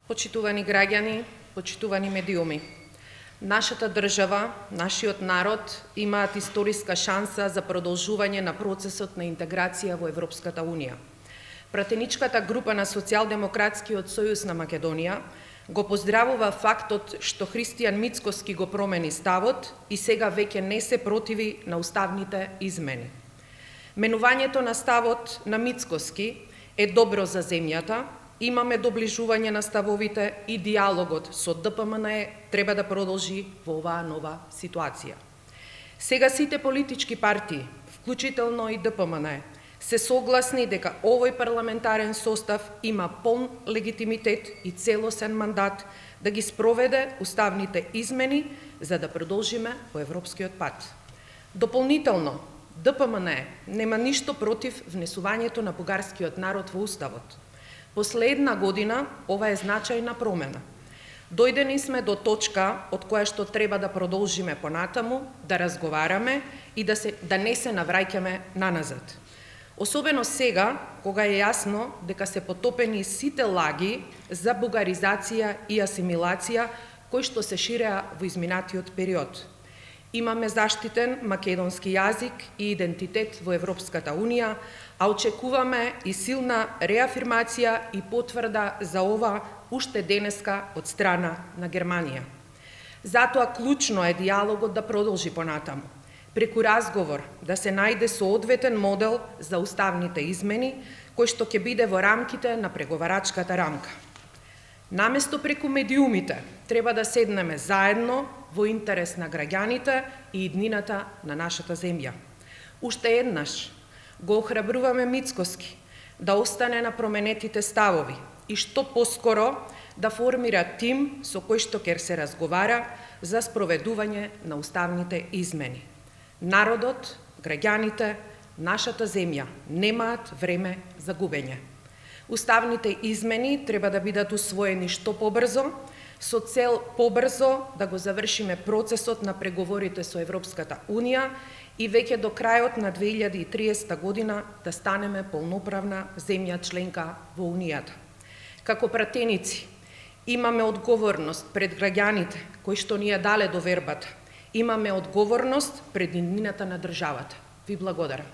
Почитувани граѓани, почитувани медиуми, нашата држава, нашиот народ имаат историска шанса за продолжување на процесот на интеграција во Европската Унија. Пратеничката група на Социјалдемократскиот сојуз на Македонија го поздравува фактот што Христијан Мицкоски го промени ставот и сега веќе не се противи на уставните измени. Менувањето на ставот на Мицкоски е добро за земјата. Имаме доближување на ставовите и диалогот со ДПМНЕ треба да продолжи во оваа нова ситуација. Сега сите политички партии, вклучително и ДПМНЕ, се согласни дека овој парламентарен состав има полн легитимитет и целосен мандат да ги спроведе уставните измени за да продолжиме по европскиот пат. Дополнително, ДПМНЕ нема ништо против внесувањето на бугарскиот народ во уставот. После една година ова е значајна промена. Дојдени сме до точка од која што треба да продолжиме понатаму, да разговараме и да не се навраќаме наназад. Особено сега, кога е јасно дека се потопени сите лаги за бугаризација и асимилација кои што се ширеа во изминатиот период. Имаме заштитен македонски јазик и идентитет во Европската Унија, а очекуваме и силна реафирмација и потврда за ова уште денеска од страна на Германија. Затоа клучно е диалогот да продолжи понатаму, преку разговор да се најде соодветен модел за уставните измени, кој што ќе биде во рамките на преговарачката рамка. Наместо преку медиумите, треба да седнеме заедно во интерес на граѓаните и иднината на нашата земја. Уште еднаш го охрабруваме Мицкоски да остане на променетите ставови и што поскоро да формира тим со кој што ќе се разговара за спроведување на уставните измени. Народот, граѓаните, нашата земја немаат време за губење. Уставните измени треба да бидат усвоени што побрзо, со цел побрзо да го завршиме процесот на преговорите со Европската Унија и веќе до крајот на 2030 година да станеме полноправна земја членка во Унијата. Како пратеници, имаме одговорност пред граѓаните кои што ни ја дале довербата. Имаме одговорност пред иднината на државата. Ви благодарам.